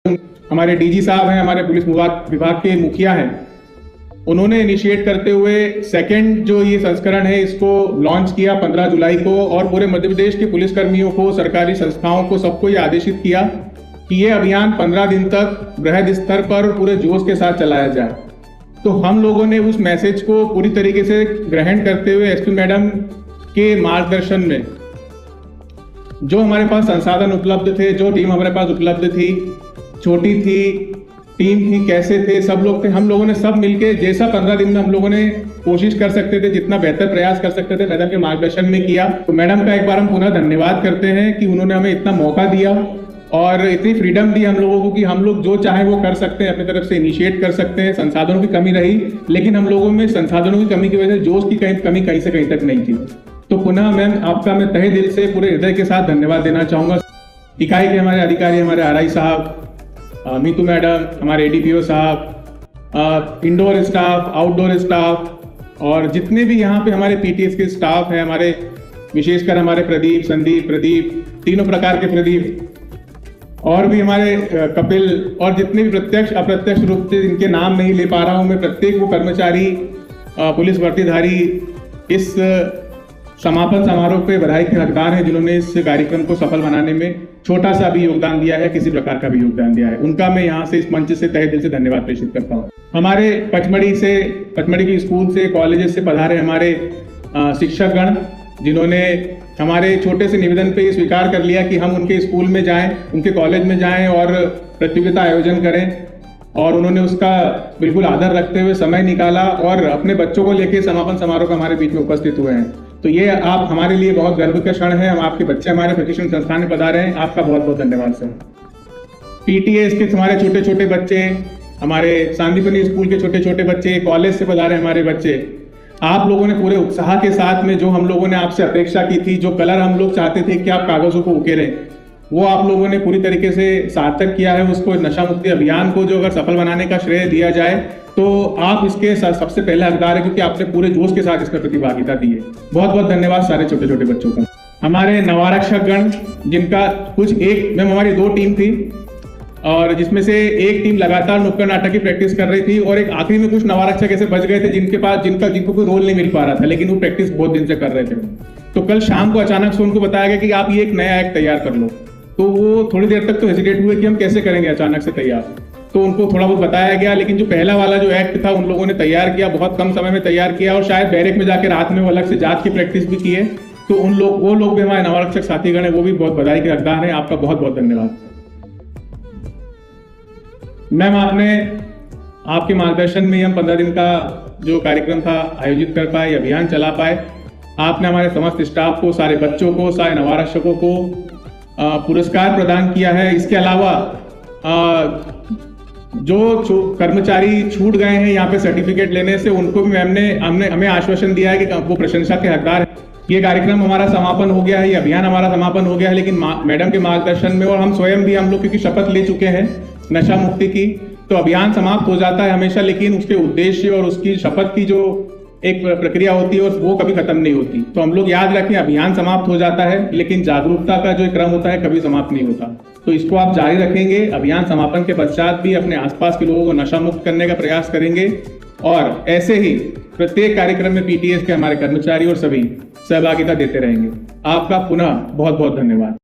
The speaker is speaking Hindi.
हमारे डीजी साहब हैं, हमारे पुलिस विभाग के मुखिया हैं, उन्होंने इनिशिएट करते हुए सेकंड जो ये संस्करण है इसको लॉन्च किया 15 जुलाई को, और पूरे मध्य प्रदेश के पुलिस कर्मियों को, सरकारी संस्थाओं को, सबको ये आदेशित किया कि ये अभियान 15 दिन तक बृहद स्तर पर पूरे जोश के साथ चलाया जाए। तो हम लोगों ने उस मैसेज को पूरी तरीके से ग्रहण करते हुए एसपी मैडम के मार्गदर्शन में जो हमारे पास संसाधन उपलब्ध थे, जो टीम हमारे पास उपलब्ध थी, छोटी थी टीम थी, कैसे थे, सब लोग थे, हम लोगों ने सब मिलके जैसा 15 दिन में हम लोगों ने कोशिश कर सकते थे, जितना बेहतर प्रयास कर सकते थे, मैडम के मार्गदर्शन में किया। तो मैडम का एक बार हम पुनः धन्यवाद करते हैं कि उन्होंने हमें इतना मौका दिया और इतनी फ्रीडम दी हम लोगों को कि हम लोग जो चाहे वो कर सकते हैं, अपनी तरफ से इनिशिएट कर सकते हैं। संसाधनों की कमी रही, लेकिन हम लोगों में संसाधनों की कमी की वजह से जोश की कमी कहीं से कहीं तक नहीं थी। तो पुनः मैम आपका मैं तहे दिल से पूरे हृदय के साथ धन्यवाद देना चाहूँगा। इकाई के हमारे अधिकारी, हमारे आरआई साहब, मीतू मैडम, हमारे एडीपीओ साहब, इंडोर स्टाफ, आउटडोर स्टाफ, और जितने भी यहाँ पे हमारे पीटीएस के स्टाफ हैं, हमारे विशेषकर हमारे प्रदीप, संदीप, प्रदीप, तीनों प्रकार के प्रदीप, और भी हमारे कपिल, और जितने भी प्रत्यक्ष अप्रत्यक्ष रूप से जिनके नाम नहीं ले पा रहा हूँ मैं, प्रत्येक वो कर्मचारी, पुलिस वर्दीधारी इस समापन समारोह पे बधाई के हकदार हैं, जिन्होंने इस कार्यक्रम को सफल बनाने में छोटा सा भी योगदान दिया है, किसी प्रकार का भी योगदान दिया है, उनका मैं यहाँ से इस मंच से तहे दिल से धन्यवाद प्रेषित करता हूँ। हमारे पचमढ़ी के स्कूल से, कॉलेजेस से पधारे हमारे शिक्षकगण, जिन्होंने हमारे छोटे से निवेदन पे स्वीकार कर लिया कि हम उनके स्कूल में जाएं, उनके कॉलेज में जाएं और प्रतियोगिता आयोजन करें, और उन्होंने उसका बिल्कुल आदर रखते हुए समय निकाला और अपने बच्चों को लेकर समापन समारोह का हमारे बीच में उपस्थित हुए हैं। तो ये आप हमारे लिए बहुत गर्व का क्षण है। हम आपके बच्चे हमारे प्रशिक्षण संस्थान में पधारे हैं, आपका बहुत बहुत धन्यवाद सर। पीटीएस के हमारे छोटे छोटे बच्चे, हमारे सांदीपनी स्कूल के छोटे छोटे बच्चे, कॉलेज से पधारे हमारे बच्चे, आप लोगों ने पूरे उत्साह के साथ में जो हम लोगों ने आपसे अपेक्षा की थी, जो कलर हम लोग चाहते थे कि आप कागजों को उकेरें, वो आप लोगों ने पूरी तरीके से सार्थक किया है। उसको नशा मुक्ति अभियान को जो अगर सफल बनाने का श्रेय दिया जाए तो आप इसके सबसे पहले हकदार है, क्योंकि आपने पूरे जोश के साथ इसमें प्रतिभागिता दी है। बहुत बहुत धन्यवाद सारे छोटे छोटे बच्चों का। हमारे नवारक्षक गण, जिनका हमारी 2 टीम थी, और जिसमें से एक टीम लगातार नुक्कड़ नाटक की प्रैक्टिस कर रही थी, और एक आखिरी में कुछ नवारक्षक ऐसे बच गए थे जिनको कोई रोल नहीं मिल पा रहा था, लेकिन वो प्रैक्टिस बहुत दिन से कर रहे थे। तो कल शाम को अचानक से उनको बताया गया कि आप ये एक नया एक्ट तैयार कर लो। तो वो थोड़ी देर तक तो हेजिटेट हुए कि हम कैसे करेंगे अचानक से तैयार। तो उनको थोड़ा बहुत बताया गया, लेकिन जो पहला वाला जो एक्ट था उन लोगों ने तैयार किया, बहुत कम समय में तैयार किया, और शायद बैरक में जाके रात में वो अलग से जांच की प्रैक्टिस भी की है। तो वो लोग भी हमारे नवरक्षक साथीगण है, वो भी बहुत बधाई के हकदार हैं। आपका बहुत बहुत धन्यवाद मैम। आपके मार्गदर्शन में हम 15 दिन का जो कार्यक्रम था आयोजित कर पाए, अभियान चला पाए। आपने हमारे समस्त स्टाफ को, सारे बच्चों को, सारे नवारक्षकों को पुरस्कार प्रदान किया है। इसके अलावा जो कर्मचारी छूट गए हैं यहाँ पे सर्टिफिकेट लेने से, उनको भी मैम ने हमें आश्वासन दिया है कि वो प्रशंसा के हकदार है। ये कार्यक्रम हमारा समापन हो गया है, ये अभियान हमारा समापन हो गया है, लेकिन मैडम के मार्गदर्शन में, और हम स्वयं भी, हम लोग क्योंकि शपथ ले चुके हैं नशा मुक्ति की, तो अभियान समाप्त हो जाता है हमेशा, लेकिन उसके उद्देश्य और उसकी शपथ की जो एक प्रक्रिया होती है वो कभी खत्म नहीं होती। तो हम लोग याद रखें, अभियान समाप्त हो जाता है, लेकिन जागरूकता का जो क्रम होता है कभी समाप्त नहीं होता। तो इसको आप जारी रखेंगे। अभियान समापन के पश्चात भी अपने आसपास के लोगों को नशा मुक्त करने का प्रयास करेंगे, और ऐसे ही प्रत्येक कार्यक्रम में पीटीएस के हमारे कर्मचारी और सभी सहभागिता देते रहेंगे। आपका पुनः बहुत बहुत धन्यवाद।